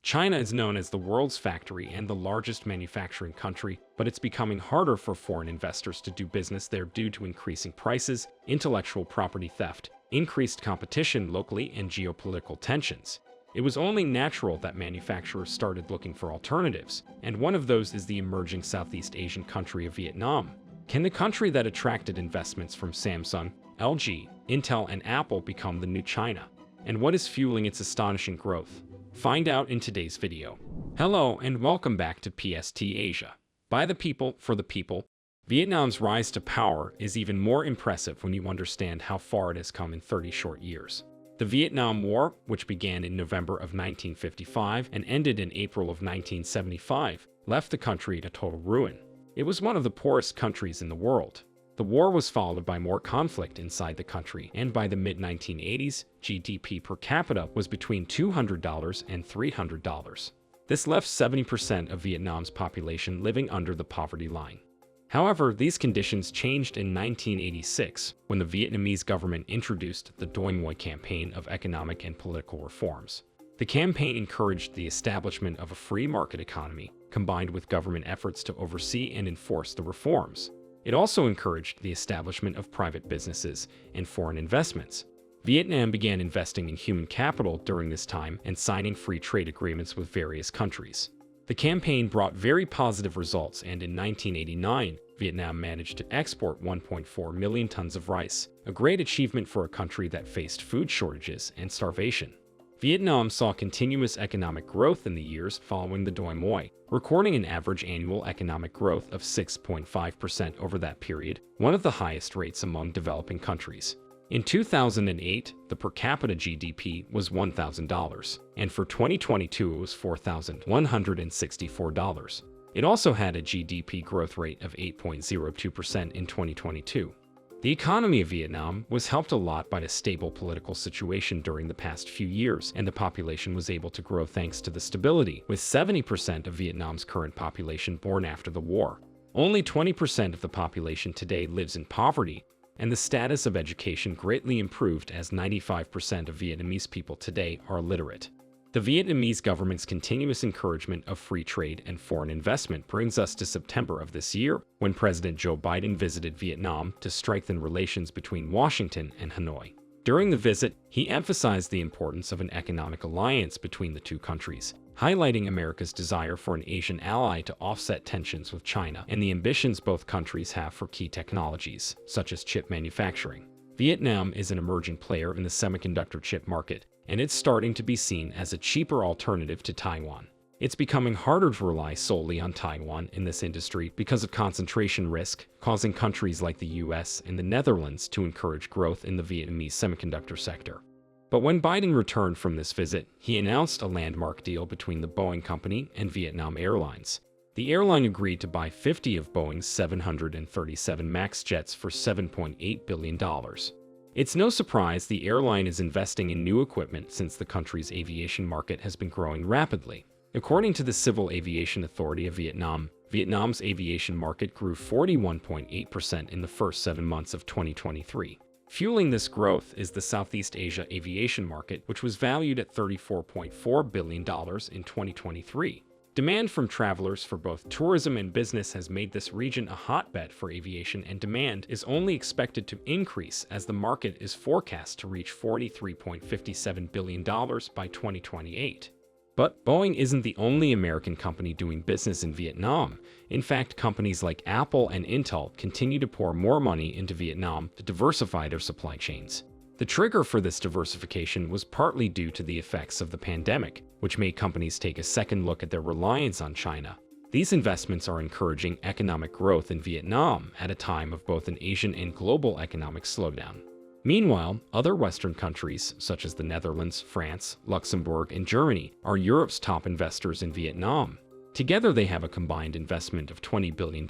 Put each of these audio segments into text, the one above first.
China is known as the world's factory and the largest manufacturing country, but it's becoming harder for foreign investors to do business there due to increasing prices, intellectual property theft, increased competition locally, and geopolitical tensions. It was only natural that manufacturers started looking for alternatives, and one of those is the emerging Southeast Asian country of Vietnam. Can the country that attracted investments from Samsung, LG, Intel, and Apple become the new China? And what is fueling its astonishing growth? Find out in today's video. Hello and welcome back to PST Asia. By the people, for the people. Vietnam's rise to power is even more impressive when you understand how far it has come in 30 short years. The Vietnam War, which began in November of 1955 and ended in April of 1975, left the country to total ruin. It was one of the poorest countries in the world. The war was followed by more conflict inside the country, and by the mid-1980s, GDP per capita was between $200 and $300. This left 70% of Vietnam's population living under the poverty line. However, these conditions changed in 1986 when the Vietnamese government introduced the Doi Moi campaign of economic and political reforms. The campaign encouraged the establishment of a free market economy, combined with government efforts to oversee and enforce the reforms. It also encouraged the establishment of private businesses and foreign investments. Vietnam began investing in human capital during this time and signing free trade agreements with various countries. The campaign brought very positive results, and in 1989, Vietnam managed to export 1.4 million tons of rice, a great achievement for a country that faced food shortages and starvation. Vietnam saw continuous economic growth in the years following the Doi Moi, recording an average annual economic growth of 6.5% over that period, one of the highest rates among developing countries. In 2008, the per capita GDP was $1,000, and for 2022 it was $4,164. It also had a GDP growth rate of 8.02% in 2022. The economy of Vietnam was helped a lot by a stable political situation during the past few years, and the population was able to grow thanks to the stability, with 70% of Vietnam's current population born after the war. Only 20% of the population today lives in poverty, and the status of education greatly improved as 95% of Vietnamese people today are illiterate. The Vietnamese government's continuous encouragement of free trade and foreign investment brings us to September of this year, when President Joe Biden visited Vietnam to strengthen relations between Washington and Hanoi. During the visit, he emphasized the importance of an economic alliance between the two countries, highlighting America's desire for an Asian ally to offset tensions with China and the ambitions both countries have for key technologies, such as chip manufacturing. Vietnam is an emerging player in the semiconductor chip market, and it's starting to be seen as a cheaper alternative to Taiwan. It's becoming harder to rely solely on Taiwan in this industry because of concentration risk, causing countries like the US and the Netherlands to encourage growth in the Vietnamese semiconductor sector. But when Biden returned from this visit, he announced a landmark deal between the Boeing company and Vietnam Airlines. The airline agreed to buy 50 of Boeing's 737 MAX jets for $7.8 billion. It's no surprise the airline is investing in new equipment since the country's aviation market has been growing rapidly. According to the Civil Aviation Authority of Vietnam, Vietnam's aviation market grew 41.8% in the first 7 months of 2023. Fueling this growth is the Southeast Asia aviation market, which was valued at $34.4 billion in 2023. Demand from travelers for both tourism and business has made this region a hotbed for aviation, and demand is only expected to increase as the market is forecast to reach $43.57 billion by 2028. But Boeing isn't the only American company doing business in Vietnam. In fact, companies like Apple and Intel continue to pour more money into Vietnam to diversify their supply chains. The trigger for this diversification was partly due to the effects of the pandemic, which made companies take a second look at their reliance on China. These investments are encouraging economic growth in Vietnam at a time of both an Asian and global economic slowdown. Meanwhile, other Western countries, such as the Netherlands, France, Luxembourg, and Germany, are Europe's top investors in Vietnam. Together, they have a combined investment of $20 billion.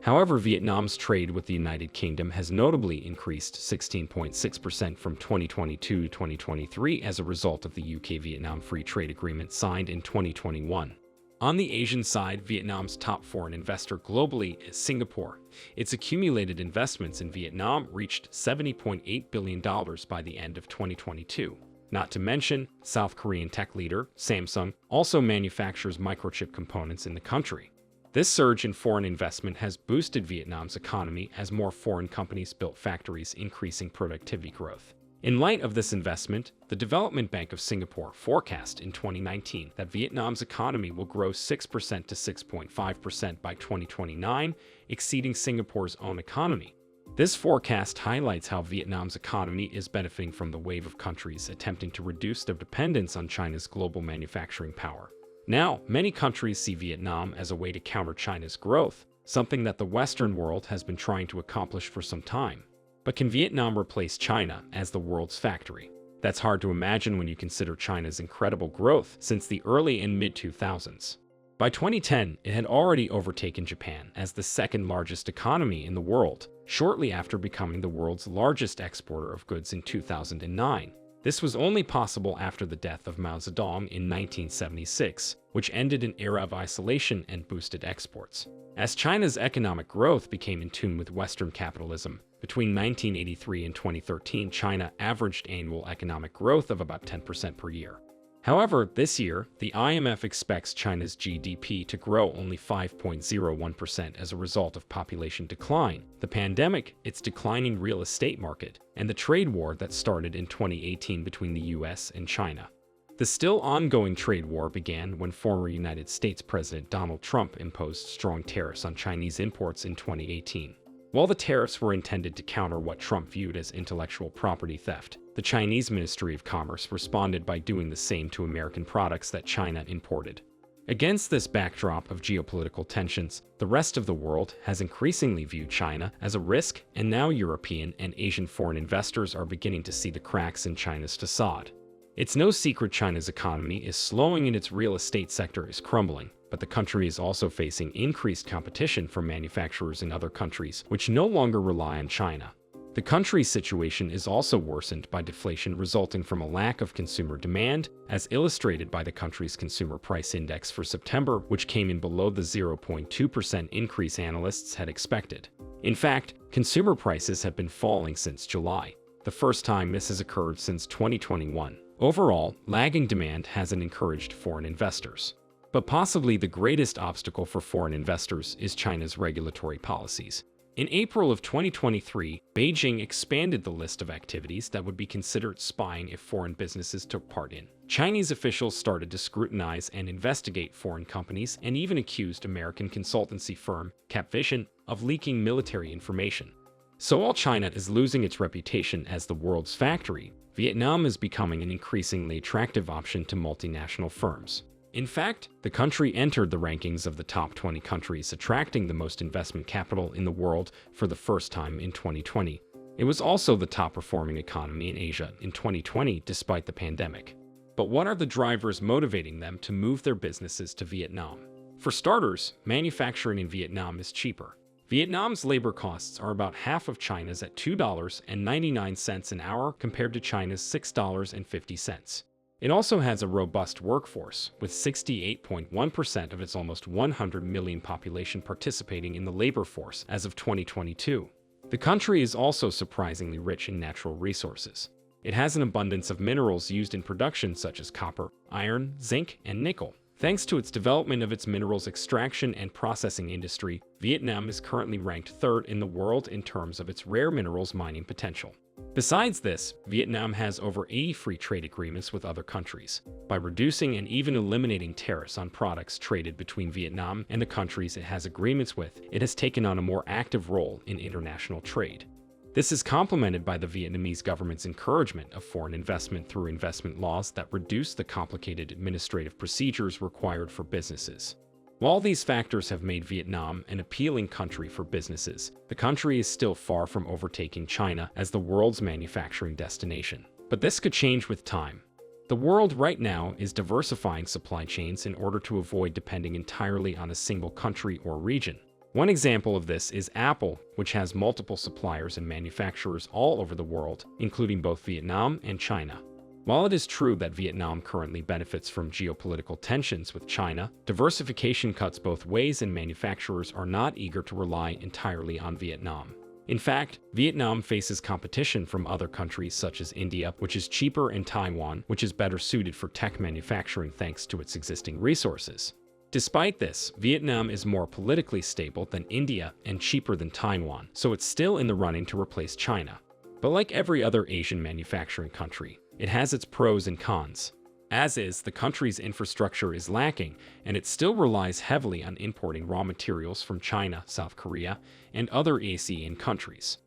However, Vietnam's trade with the United Kingdom has notably increased 16.6% from 2022 to 2023 as a result of the UK-Vietnam Free Trade Agreement signed in 2021. On the Asian side, Vietnam's top foreign investor globally is Singapore. Its accumulated investments in Vietnam reached $70.8 billion by the end of 2022. Not to mention, South Korean tech leader Samsung also manufactures microchip components in the country. This surge in foreign investment has boosted Vietnam's economy as more foreign companies built factories, increasing productivity growth. In light of this investment, the Development Bank of Singapore forecast in 2019 that Vietnam's economy will grow 6% to 6.5% by 2029, exceeding Singapore's own economy. This forecast highlights how Vietnam's economy is benefiting from the wave of countries attempting to reduce their dependence on China's global manufacturing power. Now, many countries see Vietnam as a way to counter China's growth, something that the Western world has been trying to accomplish for some time. But can Vietnam replace China as the world's factory? That's hard to imagine when you consider China's incredible growth since the early and mid-2000s. By 2010, it had already overtaken Japan as the second largest economy in the world, shortly after becoming the world's largest exporter of goods in 2009. This was only possible after the death of Mao Zedong in 1976, which ended an era of isolation and boosted exports. As China's economic growth became in tune with Western capitalism, between 1983 and 2013, China averaged annual economic growth of about 10% per year. However, this year, the IMF expects China's GDP to grow only 5.01% as a result of population decline, the pandemic, its declining real estate market, and the trade war that started in 2018 between the US and China. The still ongoing trade war began when former United States President Donald Trump imposed strong tariffs on Chinese imports in 2018. While the tariffs were intended to counter what Trump viewed as intellectual property theft, the Chinese Ministry of Commerce responded by doing the same to American products that China imported. Against this backdrop of geopolitical tensions, the rest of the world has increasingly viewed China as a risk, and now European and Asian foreign investors are beginning to see the cracks in China's facade. It's no secret China's economy is slowing and its real estate sector is crumbling, but the country is also facing increased competition from manufacturers in other countries, which no longer rely on China. The country's situation is also worsened by deflation resulting from a lack of consumer demand, as illustrated by the country's consumer price index for September, which came in below the 0.2% increase analysts had expected. In fact, consumer prices have been falling since July, the first time this has occurred since 2021. Overall, lagging demand hasn't encouraged foreign investors. But possibly the greatest obstacle for foreign investors is China's regulatory policies. In April of 2023, Beijing expanded the list of activities that would be considered spying if foreign businesses took part in. Chinese officials started to scrutinize and investigate foreign companies and even accused American consultancy firm Capvision of leaking military information. So while China is losing its reputation as the world's factory, Vietnam is becoming an increasingly attractive option to multinational firms. In fact, the country entered the rankings of the top 20 countries attracting the most investment capital in the world for the first time in 2020. It was also the top-performing economy in Asia in 2020 despite the pandemic. But what are the drivers motivating them to move their businesses to Vietnam? For starters, manufacturing in Vietnam is cheaper. Vietnam's labor costs are about half of China's at $2.99 an hour compared to China's $6.50. It also has a robust workforce, with 68.1% of its almost 100 million population participating in the labor force as of 2022. The country is also surprisingly rich in natural resources. It has an abundance of minerals used in production such as copper, iron, zinc, and nickel. Thanks to its development of its minerals extraction and processing industry, Vietnam is currently ranked third in the world in terms of its rare minerals mining potential. Besides this, Vietnam has over 80 free trade agreements with other countries. By reducing and even eliminating tariffs on products traded between Vietnam and the countries it has agreements with, it has taken on a more active role in international trade. This is complemented by the Vietnamese government's encouragement of foreign investment through investment laws that reduce the complicated administrative procedures required for businesses. While these factors have made Vietnam an appealing country for businesses, the country is still far from overtaking China as the world's manufacturing destination. But this could change with time. The world right now is diversifying supply chains in order to avoid depending entirely on a single country or region. One example of this is Apple, which has multiple suppliers and manufacturers all over the world, including both Vietnam and China. While it is true that Vietnam currently benefits from geopolitical tensions with China, diversification cuts both ways and manufacturers are not eager to rely entirely on Vietnam. In fact, Vietnam faces competition from other countries such as India, which is cheaper, and Taiwan, which is better suited for tech manufacturing thanks to its existing resources. Despite this, Vietnam is more politically stable than India and cheaper than Taiwan, so it's still in the running to replace China. But like every other Asian manufacturing country, it has its pros and cons. As is, the country's infrastructure is lacking, and it still relies heavily on importing raw materials from China, South Korea, and other ASEAN countries.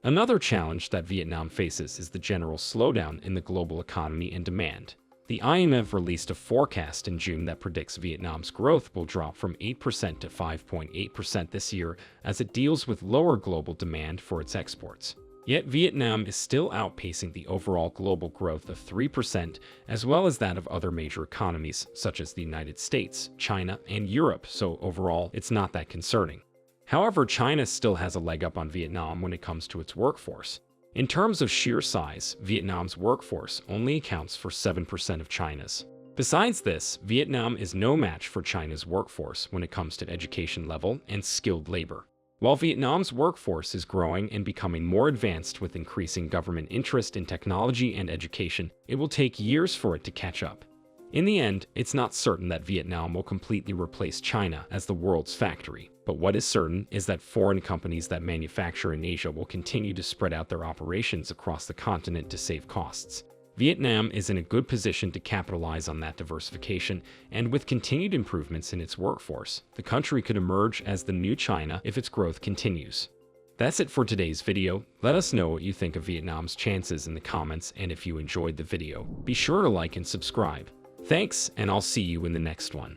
Another challenge that Vietnam faces is the general slowdown in the global economy and demand. The IMF released a forecast in June that predicts Vietnam's growth will drop from 8% to 5.8% this year as it deals with lower global demand for its exports. Yet Vietnam is still outpacing the overall global growth of 3%, as well as that of other major economies such as the United States, China, and Europe, so overall it's not that concerning. However, China still has a leg up on Vietnam when it comes to its workforce. In terms of sheer size, Vietnam's workforce only accounts for 7% of China's. Besides this, Vietnam is no match for China's workforce when it comes to education level and skilled labor. While Vietnam's workforce is growing and becoming more advanced with increasing government interest in technology and education, it will take years for it to catch up. In the end, it's not certain that Vietnam will completely replace China as the world's factory, but what is certain is that foreign companies that manufacture in Asia will continue to spread out their operations across the continent to save costs. Vietnam is in a good position to capitalize on that diversification, and with continued improvements in its workforce, the country could emerge as the new China if its growth continues. That's it for today's video. Let us know what you think of Vietnam's chances in the comments, and if you enjoyed the video, be sure to like and subscribe. Thanks, and I'll see you in the next one.